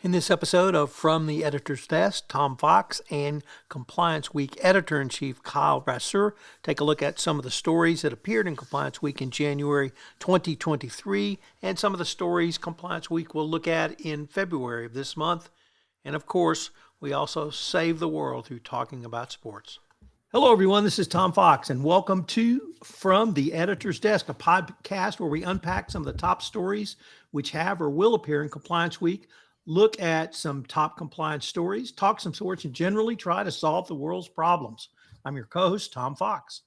In this episode of From the Editor's Desk, Tom Fox and Compliance Week Editor-in-Chief Kyle Brasseur take a look at some of the stories that appeared in Compliance Week in January 2023 and some of the stories Compliance Week will look at in February of this month. And of course, we also save the world through talking about sports. Hello, everyone. This is Tom Fox, and welcome to From the Editor's Desk, a podcast where we unpack some of the top stories which have or will appear in Compliance Week, look at some top compliance stories, talk some sports, and generally try to solve the world's problems. I'm your co-host, Tom Fox.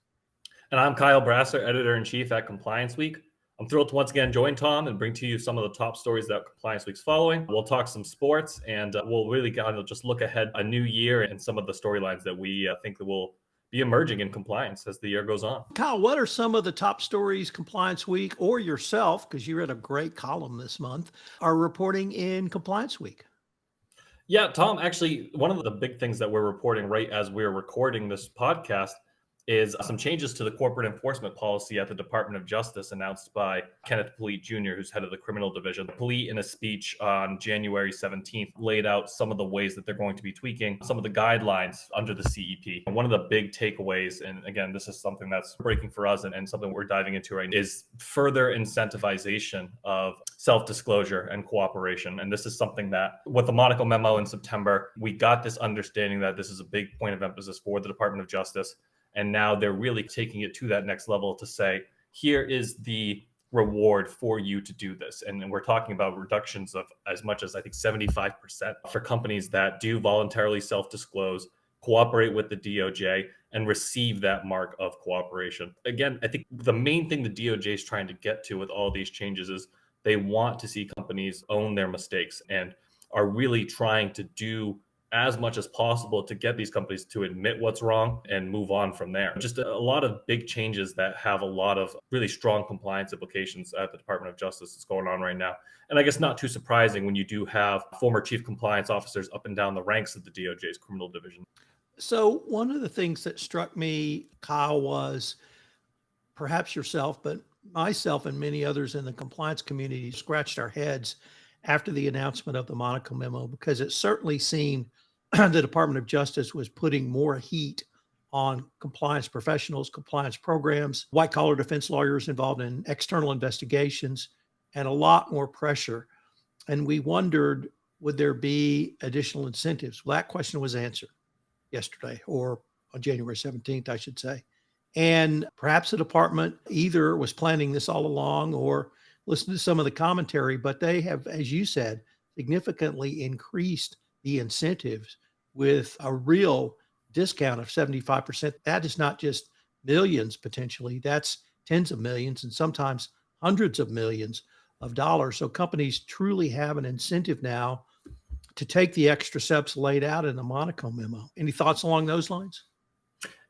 And I'm Kyle Brasseur, Editor-in-Chief at Compliance Week. I'm thrilled to once again join Tom and bring to you some of the top stories that Compliance Week's following. We'll talk some sports, and we'll really kind of just look ahead a new year and some of the storylines that we think that will be emerging in compliance as the year goes on. Kyle, what are some of the top stories Compliance Week or yourself, because you read a great column this month, are reporting in Compliance Week? Yeah, Tom, actually, one of the big things that we're reporting right as we're recording this podcast is some changes to the corporate enforcement policy at the Department of Justice announced by Kenneth Polite Jr., who's head of the criminal division. Polite, in a speech on January 17th, laid out some of the ways that they're going to be tweaking some of the guidelines under the CEP. And one of the big takeaways, and again, this is something that's breaking for us and something we're diving into right now, is further incentivization of self-disclosure and cooperation. And this is something that with the Monaco memo in September, we got this understanding that this is a big point of emphasis for the Department of Justice. And now they're really taking it to that next level to say, here is the reward for you to do this. And we're talking about reductions of as much as, I think, 75% for companies that do voluntarily self-disclose, cooperate with the DOJ, and receive that mark of cooperation. Again, I think the main thing the DOJ is trying to get to with all these changes is they want to see companies own their mistakes and are really trying to do as much as possible to get these companies to admit what's wrong and move on from there. Just a lot of big changes that have a lot of really strong compliance implications at the Department of Justice that's going on right now. And I guess not too surprising when you do have former chief compliance officers up and down the ranks of the DOJ's criminal division. So one of the things that struck me, Kyle, was perhaps yourself, but myself and many others in the compliance community scratched our heads after the announcement of the Monaco memo, because it certainly seemed the Department of Justice was putting more heat on compliance professionals, compliance programs, white-collar defense lawyers involved in external investigations, and a lot more pressure. And we wondered, would there be additional incentives? Well, that question was answered yesterday, or on January 17th, I should say. And perhaps the department either was planning this all along or listen to some of the commentary, but they have, as you said, significantly increased the incentives with a real discount of 75%. That is not just millions potentially, that's tens of millions and sometimes hundreds of millions of dollars. So companies truly have an incentive now to take the extra steps laid out in the Monaco memo. Any thoughts along those lines?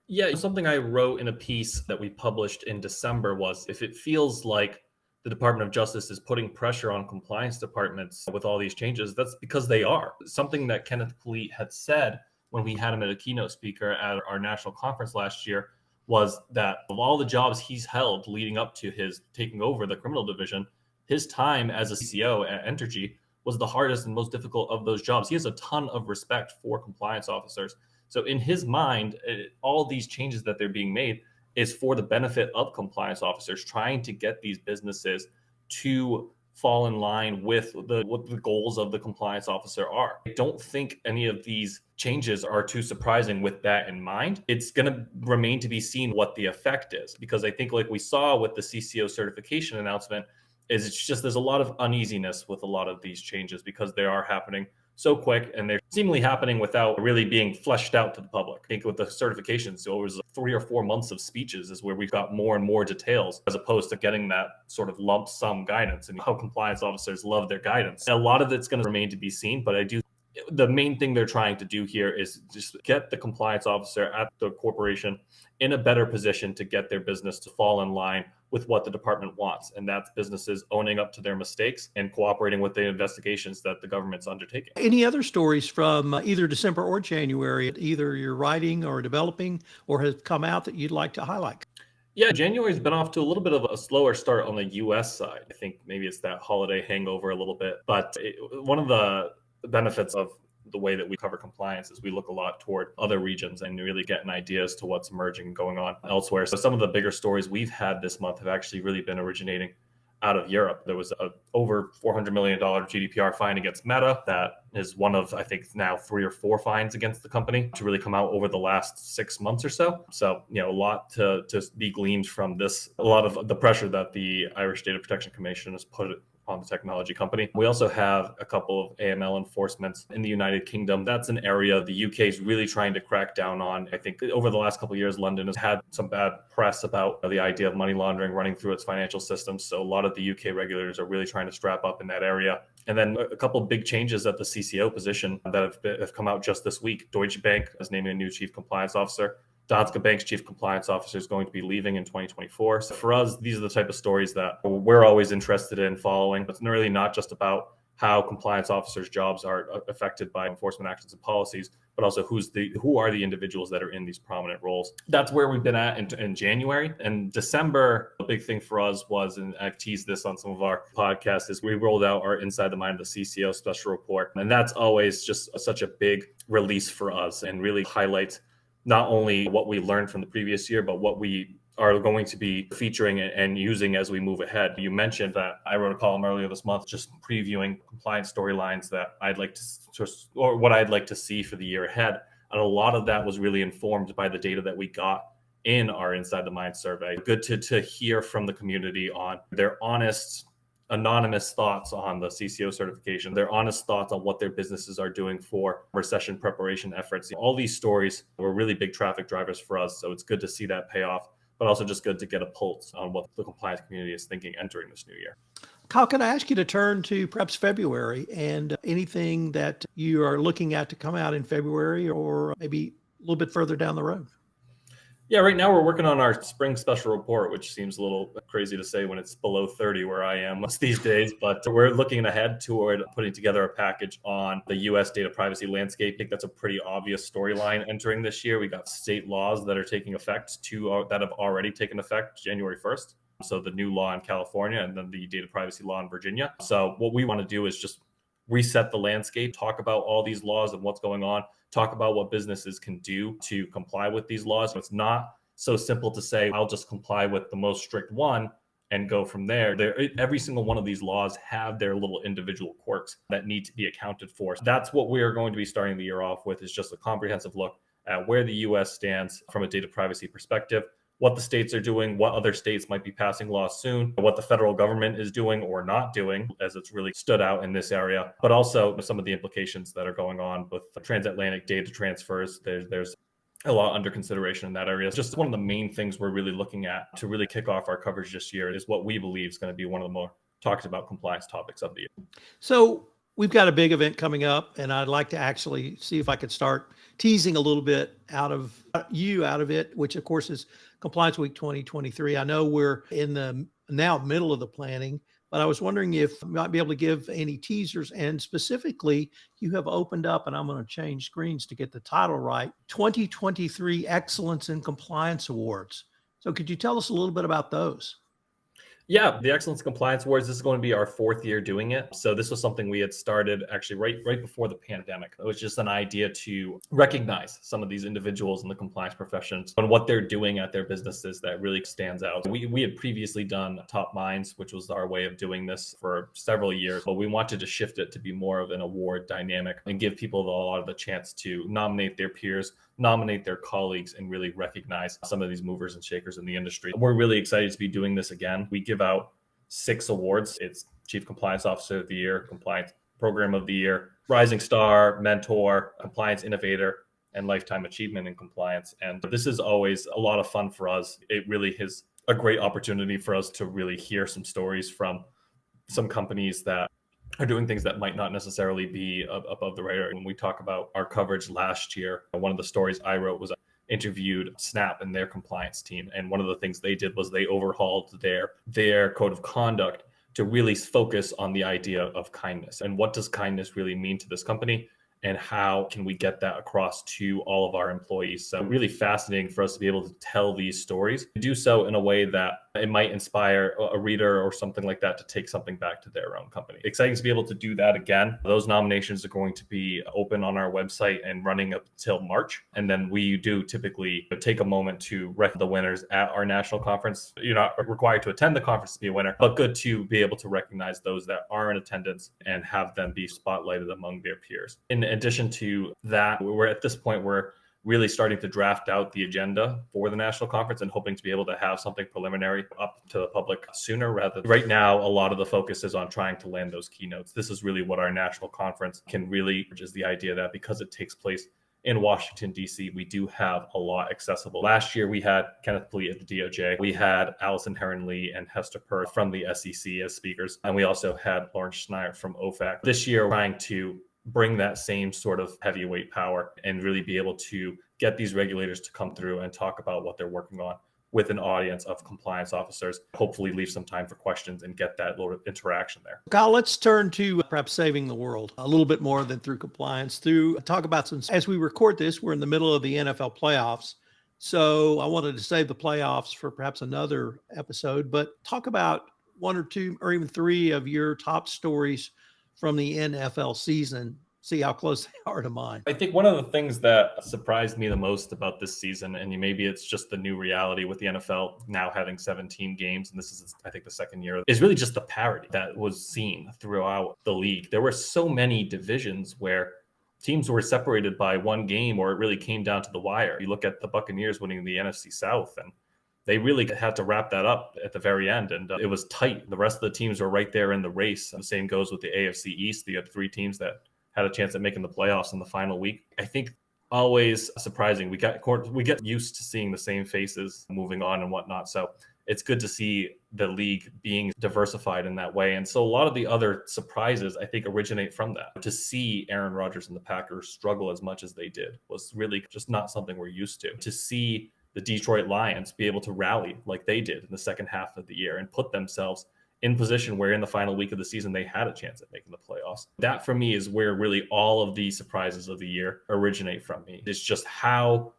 Yeah, something I wrote in a piece that we published in December was, if it feels like the Department of Justice is putting pressure on compliance departments with all these changes, that's because they are. Something that Kenneth Polite had said when we had him as a keynote speaker at our national conference last year was that of all the jobs he's held leading up to his taking over the criminal division, his time as a CCO at Entergy was the hardest and most difficult of those jobs. He has a ton of respect for compliance officers. So in his mind, all these changes that they're being made is for the benefit of compliance officers, trying to get these businesses to fall in line with what the goals of the compliance officer are. I don't think any of these changes are too surprising with that in mind. It's going to remain to be seen what the effect is, because I think like we saw with the CCO certification announcement, is it's just there's a lot of uneasiness with a lot of these changes because they are happening so quick and they're seemingly happening without really being fleshed out to the public. I think with the certifications, it was 3 or 4 months of speeches is where we've got more and more details as opposed to getting that sort of lump sum guidance, and how compliance officers love their guidance. And a lot of it's going to remain to be seen, but the main thing they're trying to do here is just get the compliance officer at the corporation in a better position to get their business to fall in line with what the department wants. And that's businesses owning up to their mistakes and cooperating with the investigations that the government's undertaking. Any other stories from either December or January, either you're writing or developing or have come out that you'd like to highlight? Yeah, January's been off to a little bit of a slower start on the U.S. side. I think maybe it's that holiday hangover a little bit. But one of the the benefits of the way that we cover compliance is we look a lot toward other regions and really get an idea as to what's emerging and going on elsewhere. So some of the bigger stories we've had this month have actually really been originating out of Europe. There was a over $400 million GDPR fine against Meta. That is one of, I think, now 3 or 4 fines against the company to really come out over the last 6 months or so. So, a lot to be gleaned from this, a lot of the pressure that the Irish Data Protection Commission has put on the technology company. We also have a couple of AML enforcements in the United Kingdom. That's an area the UK is really trying to crack down on. I think over the last couple of years, London has had some bad press about the idea of money laundering running through its financial systems. So a lot of the UK regulators are really trying to strap up in that area. And then a couple of big changes at the CCO position that have come out just this week. Deutsche Bank is naming a new chief compliance officer. Danske Bank's chief compliance officer is going to be leaving in 2024. So for us, these are the type of stories that we're always interested in following. It's really not just about how compliance officers' jobs are affected by enforcement actions and policies, but also who are the individuals that are in these prominent roles. That's where we've been at in January. And December, a big thing for us was, and I've teased this on some of our podcasts, is we rolled out our Inside the Mind of the CCO special report. And that's always just such a big release for us and really highlights not only what we learned from the previous year, but what we are going to be featuring and using as we move ahead. You mentioned that I wrote a column earlier this month just previewing compliance storylines that I'd like to, or what I'd like to see for the year ahead. And a lot of that was really informed by the data that we got in our Inside the Mind survey. Good to hear from the community on their honest, anonymous thoughts on the CCO certification, their honest thoughts on what their businesses are doing for recession preparation efforts. All these stories were really big traffic drivers for us. So it's good to see that pay off, but also just good to get a pulse on what the compliance community is thinking entering this new year. Kyle, can I ask you to turn to perhaps February and anything that you are looking at to come out in February or maybe a little bit further down the road? Yeah, right now we're working on our spring special report, which seems a little crazy to say when it's below 30 where I am most these days, but we're looking ahead toward putting together a package on the US data privacy landscape. I think that's a pretty obvious storyline entering this year. We got state laws that are taking effect, that have already taken effect January 1st. So the new law in California and then the data privacy law in Virginia. So what we want to do is just reset the landscape, talk about all these laws and what's going on, talk about what businesses can do to comply with these laws. It's not so simple to say, I'll just comply with the most strict one and go from there. Every single one of these laws have their little individual quirks that need to be accounted for. So that's what we are going to be starting the year off with, is just a comprehensive look at where the US stands from a data privacy perspective, what the states are doing, what other states might be passing laws soon, what the federal government is doing or not doing, as it's really stood out in this area, but also some of the implications that are going on with transatlantic data transfers. There's a lot under consideration in that area. It's just one of the main things we're really looking at to really kick off our coverage this year is what we believe is going to be one of the more talked about compliance topics of the year. So we've got a big event coming up, and I'd like to actually see if I could start teasing a little bit out of it, which of course is Compliance Week 2023. I know we're in the now middle of the planning, but I was wondering if you might be able to give any teasers, and specifically you have opened up, and I'm going to change screens to get the title right, 2023 Excellence in Compliance Awards. So could you tell us a little bit about those? Yeah, the Excellence Compliance Awards, this is going to be our 4th year doing it. So this was something we had started actually right before the pandemic. It was just an idea to recognize some of these individuals in the compliance professions and what they're doing at their businesses that really stands out. We had previously done Top Minds, which was our way of doing this for several years, but we wanted to shift it to be more of an award dynamic and give people a lot of the chance to nominate their peers, nominate their colleagues, and really recognize some of these movers and shakers in the industry. We're really excited to be doing this again. We give out 6 awards. It's Chief Compliance Officer of the Year, Compliance Program of the Year, Rising Star, Mentor, Compliance Innovator, and Lifetime Achievement in Compliance. And this is always a lot of fun for us. It really is a great opportunity for us to really hear some stories from some companies that are doing things that might not necessarily be above the radar. When we talk about our coverage last year, one of the stories I wrote was I interviewed Snap and their compliance team. And one of the things they did was they overhauled their code of conduct to really focus on the idea of kindness. And what does kindness really mean to this company? And how can we get that across to all of our employees? So really fascinating for us to be able to tell these stories, do so in a way that it might inspire a reader or something like that to take something back to their own company. Exciting to be able to do that again. Those nominations are going to be open on our website and running up till March. And then we do typically take a moment to recognize the winners at our national conference. You're not required to attend the conference to be a winner, but good to be able to recognize those that are in attendance and have them be spotlighted among their peers. In addition to that, we're at this point where really starting to draft out the agenda for the national conference and hoping to be able to have something preliminary up to the public sooner rather. Right now, a lot of the focus is on trying to land those keynotes. This is really what our national conference can really, which is the idea that because it takes place in Washington, D.C., we do have a lot accessible. Last year, we had Kenneth Pleat at the DOJ. We had Allison Heron-Lee and Hester Peirce from the SEC as speakers. And we also had Lawrence Schneier from OFAC. This year, we're trying to bring that same sort of heavyweight power and really be able to get these regulators to come through and talk about what they're working on with an audience of compliance officers, hopefully leave some time for questions and get that little interaction there. Kyle, let's turn to perhaps saving the world a little bit more than through compliance, through talk about some, as we record this, we're in the middle of the NFL playoffs. So I wanted to save the playoffs for perhaps another episode, but talk about one or two or even three of your top stories from the NFL season. See how close they are to mine. I think one of the things that surprised me the most about this season, and maybe it's just the new reality with the NFL now having 17 games, and this is, I think, the second year, is really just the parity that was seen throughout the league. There were so many divisions where teams were separated by one game, or it really came down to the wire. You look at the Buccaneers winning the NFC South, and they really had to wrap that up at the very end, and it was tight. The rest of the teams were right there in the race. The same goes with the AFC East. You had three teams that had a chance at making the playoffs in the final week. I think always surprising. We get used to seeing the same faces moving on and whatnot. So it's good to see the league being diversified in that way. And so a lot of the other surprises, I think, originate from that. To see Aaron Rodgers and the Packers struggle as much as they did was really just not something we're used to. To see the Detroit Lions be able to rally like they did in the second half of the year and put themselves in position where in the final week of the season, they had a chance at making the playoffs. That for me is where really all of the surprises of the year originate from me. It's just how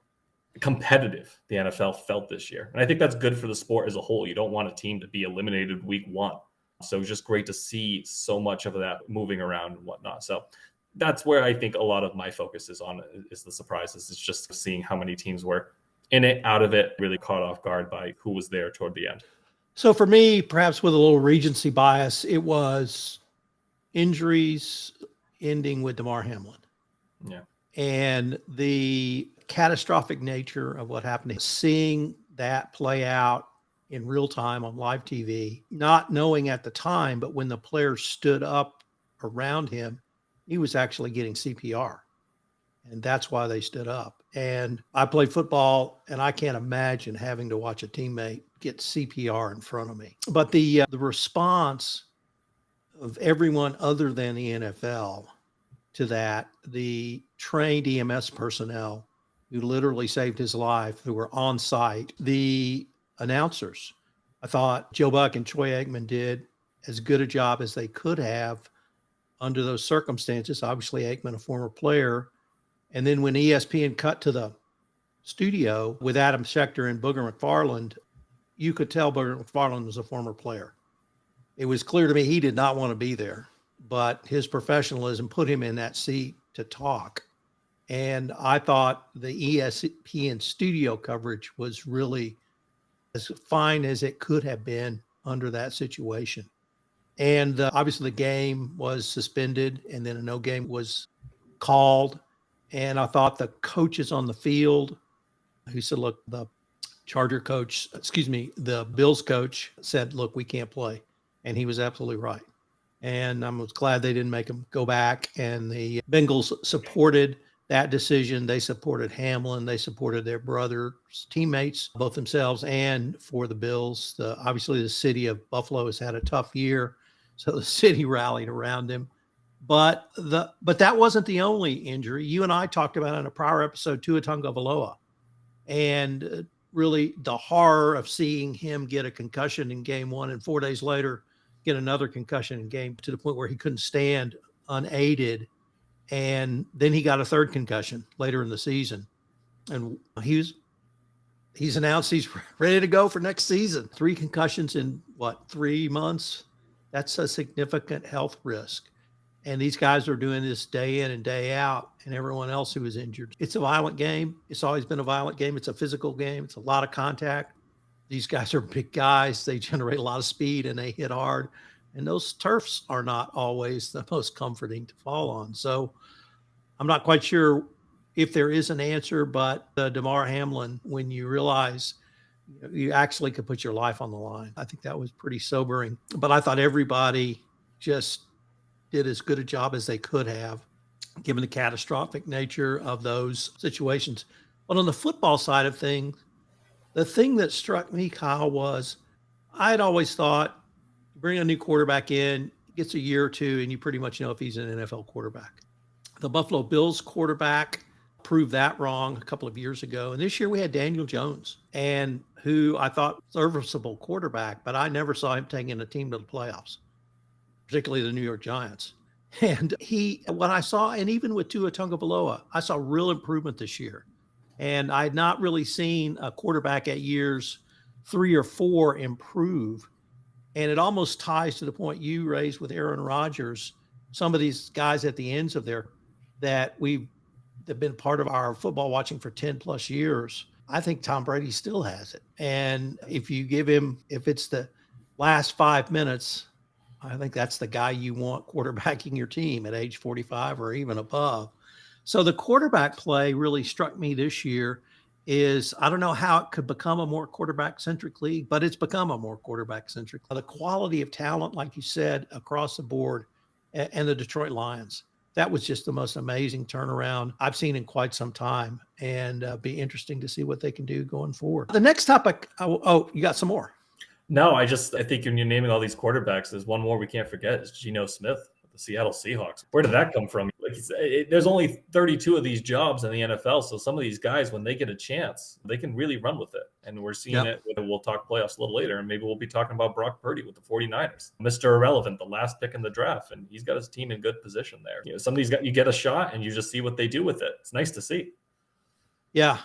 competitive the NFL felt this year. And I think that's good for the sport as a whole. You don't want a team to be eliminated week one. So it's just great to see so much of that moving around and whatnot. So that's where I think a lot of my focus is on, is the surprises. It's just seeing how many teams were in it, out of it, really caught off guard by who was there toward the end. So for me, perhaps with a little recency bias, it was injuries ending with Damar Hamlin. Yeah. And the catastrophic nature of what happened, seeing that play out in real time on live TV, not knowing at the time, but when the players stood up around him, he was actually getting CPR. And that's why they stood up. And I played football, and I can't imagine having to watch a teammate get CPR in front of me. But the response of everyone other than the NFL to that, the trained EMS personnel who literally saved his life, who were on site, the announcers, I thought Joe Buck and Troy Aikman did as good a job as they could have under those circumstances. Obviously, Aikman, a former player. And then when ESPN cut to the studio with Adam Schefter and Booger McFarland, you could tell Booger McFarland was a former player. It was clear to me he did not want to be there, but his professionalism put him in that seat to talk. And I thought the ESPN studio coverage was really as fine as it could have been under that situation. And obviously the game was suspended, and then a no game was called. And I thought the coaches on the field, who said, look, the Bills coach said, look, we can't play. And he was absolutely right. And I was glad they didn't make him go back. And the Bengals supported that decision. They supported Hamlin. They supported their brother's teammates, both themselves and for the Bills. Obviously, the city of Buffalo has had a tough year, so the city rallied around him. But that wasn't the only injury. You and I talked about in a prior episode, Tua Tagovailoa, and really the horror of seeing him get a concussion in game one and 4 days later get another concussion in game, to the point where he couldn't stand unaided. And then he got a third concussion later in the season. And he was he's announced he's ready to go for next season. 3 concussions in 3 months? That's a significant health risk. And these guys are doing this day in and day out, and everyone else who is injured. It's a violent game. It's always been a violent game. It's a physical game. It's a lot of contact. These guys are big guys. They generate a lot of speed and they hit hard. And those turfs are not always the most comforting to fall on. So I'm not quite sure if there is an answer, but Damar Hamlin, when you realize you actually could put your life on the line, I think that was pretty sobering. But I thought everybody just did as good a job as they could have, given the catastrophic nature of those situations. But on the football side of things, the thing that struck me, Kyle, was I had always thought you bring a new quarterback in, gets a year or two, and you pretty much know if he's an NFL quarterback. The Buffalo Bills quarterback proved that wrong a couple of years ago. And this year we had Daniel Jones, and who I thought serviceable quarterback, but I never saw him taking a team to the playoffs, particularly the New York Giants. And what I saw, and even with Tua Tagovailoa, I saw real improvement this year. And I had not really seen a quarterback at years 3 or 4 improve. And it almost ties to the point you raised with Aaron Rodgers. Some of these guys at the ends of that have been part of our football watching for 10 plus years. I think Tom Brady still has it. And if you give him, if it's the last 5 minutes, I think that's the guy you want quarterbacking your team at age 45 or even above. So the quarterback play really struck me this year. I don't know how it could become a more quarterback-centric league, but it's become a more quarterback-centric. The quality of talent, like you said, across the board, and the Detroit Lions, that was just the most amazing turnaround I've seen in quite some time, and be interesting to see what they can do going forward. The next topic, you got some more? No, I think when you're naming all these quarterbacks, there's one more we can't forget is Geno Smith, the Seattle Seahawks. Where did that come from? There's only 32 of these jobs in the NFL, so some of these guys, when they get a chance, they can really run with it. And we're seeing it. We'll talk playoffs a little later, and maybe we'll be talking about Brock Purdy with the 49ers. Mr. Irrelevant, the last pick in the draft, and he's got his team in good position there. Some of these guys, you get a shot, and you just see what they do with it. It's nice to see. Yeah,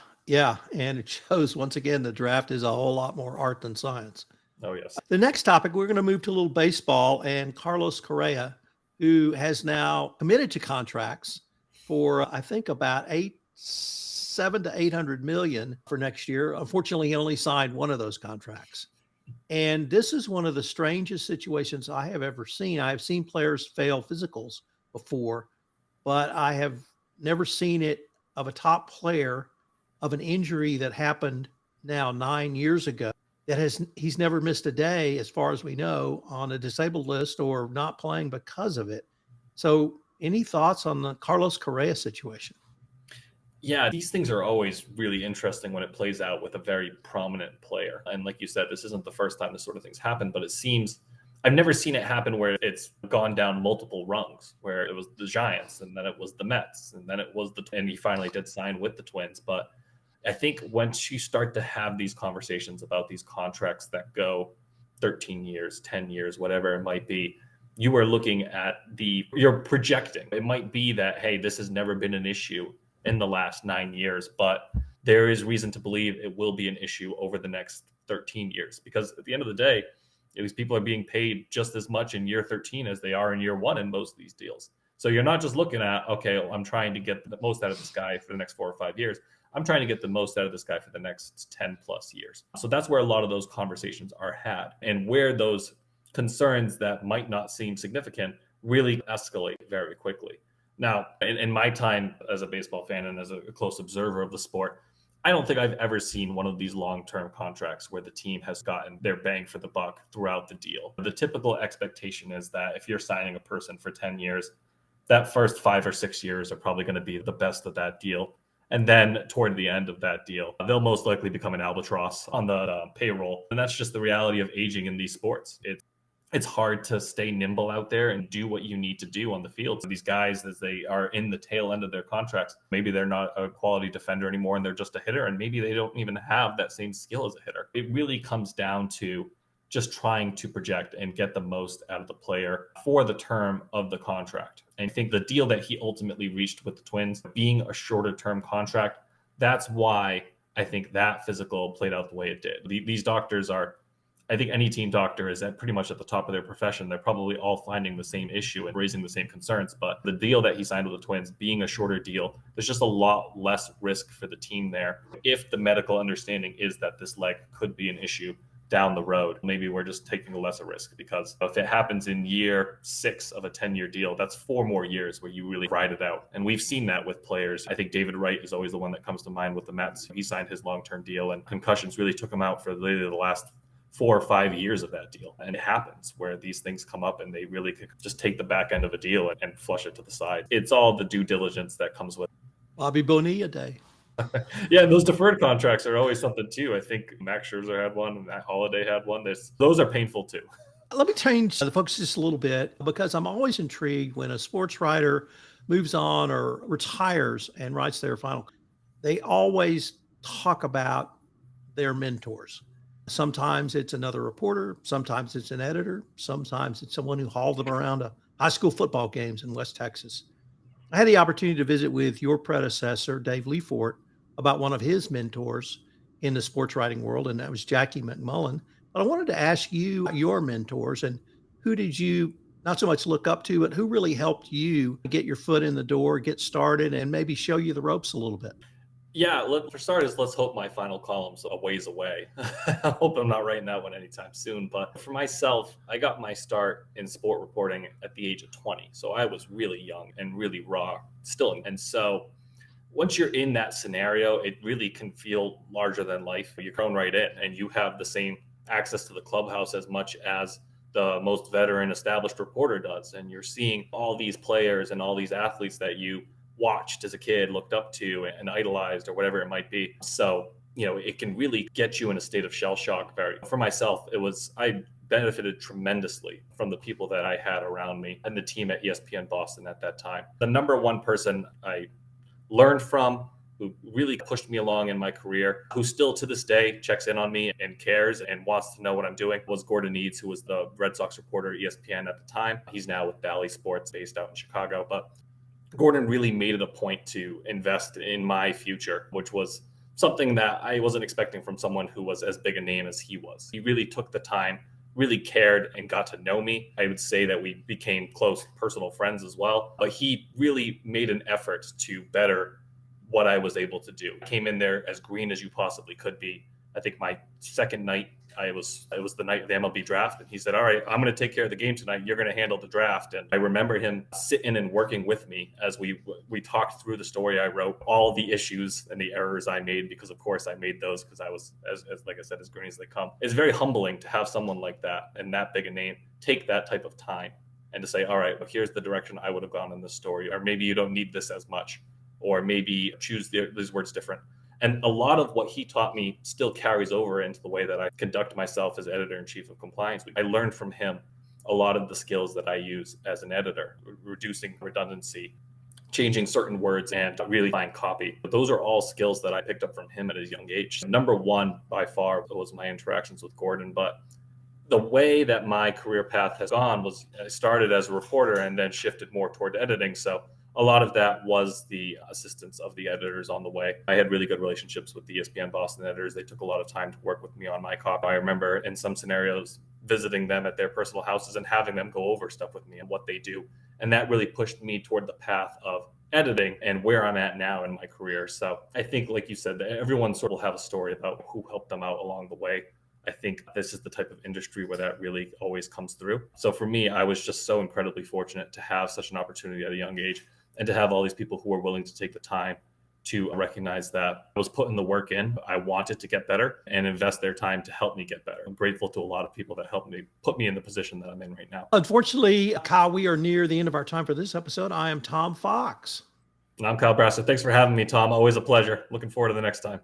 and it shows, once again, the draft is a whole lot more art than science. Oh, yes. The next topic, we're going to move to a little baseball, and Carlos Correa, who has now committed to contracts for, I think, about $700 to $800 million for next year. Unfortunately, he only signed one of those contracts. And this is one of the strangest situations I have ever seen. I have seen players fail physicals before, but I have never seen it of a top player of an injury that happened now 9 years ago. He's never missed a day, as far as we know, on a disabled list or not playing because of it. So any thoughts on the Carlos Correa situation? Yeah, these things are always really interesting when it plays out with a very prominent player. And like you said, this isn't the first time this sort of things happen, but it seems I've never seen it happen where it's gone down multiple rungs, where it was the Giants and then it was the Mets and then it was and he finally did sign with the Twins. But I think once you start to have these conversations about these contracts that go 13 years, 10 years, whatever it might be, you are looking at you're projecting. It might be that, hey, this has never been an issue in the last 9 years, but there is reason to believe it will be an issue over the next 13 years. Because at the end of the day, these people are being paid just as much in year 13 as they are in year 1 in most of these deals. So you're not just looking at, okay, well, I'm trying to get the most out of this guy for the next 4 or 5 years. I'm trying to get the most out of this guy for the next 10 plus years. So that's where a lot of those conversations are had, and where those concerns that might not seem significant really escalate very quickly. Now, in my time as a baseball fan and as a close observer of the sport, I don't think I've ever seen one of these long-term contracts where the team has gotten their bang for the buck throughout the deal. The typical expectation is that if you're signing a person for 10 years, that first 5 or 6 years are probably going to be the best of that deal. And then toward the end of that deal, they'll most likely become an albatross on the payroll. And that's just the reality of aging in these sports. It's hard to stay nimble out there and do what you need to do on the field. So these guys, as they are in the tail end of their contracts, maybe they're not a quality defender anymore and they're just a hitter, and maybe they don't even have that same skill as a hitter. It really comes down to just trying to project and get the most out of the player for the term of the contract. And I think the deal that he ultimately reached with the Twins being a shorter term contract, that's why I think that physical played out the way it did. These doctors are, I think any team doctor is pretty much at the top of their profession. They're probably all finding the same issue and raising the same concerns. But the deal that he signed with the Twins being a shorter deal, there's just a lot less risk for the team there. If the medical understanding is that this leg could be an issue down the road, maybe we're just taking a lesser risk, because if it happens in year 6 of a 10-year deal, that's 4 more years where you really ride it out. And we've seen that with players. I think David Wright is always the one that comes to mind with the Mets. He signed his long-term deal, and concussions really took him out for literally the last 4 or 5 years of that deal. And it happens where these things come up and they really could just take the back end of a deal and flush it to the side. It's all the due diligence that comes with it. Bobby Bonilla Day. Yeah, those deferred contracts are always something too. I think Max Scherzer had one, and Matt Holliday had one. Those are painful too. Let me change the focus just a little bit, because I'm always intrigued when a sports writer moves on or retires and writes their final. They always talk about their mentors. Sometimes it's another reporter, sometimes it's an editor, sometimes it's someone who hauled them around to high school football games in West Texas. I had the opportunity to visit with your predecessor, Dave Leafort, about one of his mentors in the sports writing world, and that was Jackie McMullen. But I wanted to ask you your mentors, and who did you not so much look up to, but who really helped you get your foot in the door, get started, and maybe show you the ropes a little bit? Yeah, for starters, let's hope my final column's a ways away. I hope I'm not writing that one anytime soon. But for myself, I got my start in sport reporting at the age of 20. So I was really young and really raw still. And so once you're in that scenario, it really can feel larger than life. You're thrown right in, and you have the same access to the clubhouse as much as the most veteran established reporter does. And you're seeing all these players and all these athletes that you watched as a kid, looked up to and idolized, or whatever it might be. So, it can really get you in a state of shell shock. For myself, I benefited tremendously from the people that I had around me and the team at ESPN Boston at that time. The number one person I learned from, who really pushed me along in my career, who still to this day checks in on me and cares and wants to know what I'm doing, was Gordon Eads, who was the Red Sox reporter at ESPN at the time. He's now with Bally Sports, based out in Chicago. But Gordon really made it a point to invest in my future, which was something that I wasn't expecting from someone who was as big a name as he was. He really took the time, really cared, and got to know me. I would say that we became close personal friends as well. But he really made an effort to better what I was able to do. I came in there as green as you possibly could be. I think my second night, it was the night of the MLB draft, and he said, all right, I'm going to take care of the game tonight. You're going to handle the draft. And I remember him sitting and working with me as we talked through the story I wrote, all the issues and the errors I made, because of course I made those, because I was, as like I said, as green as they come. It's very humbling to have someone like that and that big a name take that type of time and to say, all right, well, here's the direction I would have gone in this story, or maybe you don't need this as much, or maybe choose these words different. And a lot of what he taught me still carries over into the way that I conduct myself as editor-in-chief of compliance. I learned from him a lot of the skills that I use as an editor, reducing redundancy, changing certain words, and really fine copy. But those are all skills that I picked up from him at a young age. Number one, by far, was my interactions with Gordon. But the way that my career path has gone was I started as a reporter and then shifted more toward editing. So a lot of that was the assistance of the editors on the way. I had really good relationships with the ESPN Boston editors. They took a lot of time to work with me on my copy. I remember in some scenarios visiting them at their personal houses and having them go over stuff with me and what they do. And that really pushed me toward the path of editing and where I'm at now in my career. So I think, like you said, everyone sort of have a story about who helped them out along the way. I think this is the type of industry where that really always comes through. So for me, I was just so incredibly fortunate to have such an opportunity at a young age, and to have all these people who were willing to take the time to recognize that I was putting the work in. I wanted to get better and invest their time to help me get better. I'm grateful to a lot of people that helped me put me in the position that I'm in right now. Unfortunately, Kyle, we are near the end of our time for this episode. I am Tom Fox. And I'm Kyle Brasseur. Thanks for having me, Tom. Always a pleasure. Looking forward to the next time.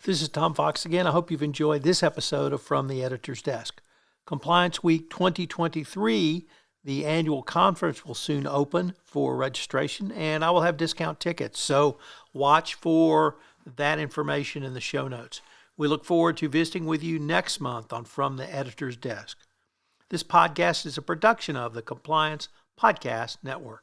This is Tom Fox again. I hope you've enjoyed this episode of From the Editor's Desk. Compliance Week 2023, the annual conference, will soon open for registration, and I will have discount tickets. So watch for that information in the show notes. We look forward to visiting with you next month on From the Editor's Desk. This podcast is a production of the Compliance Podcast Network.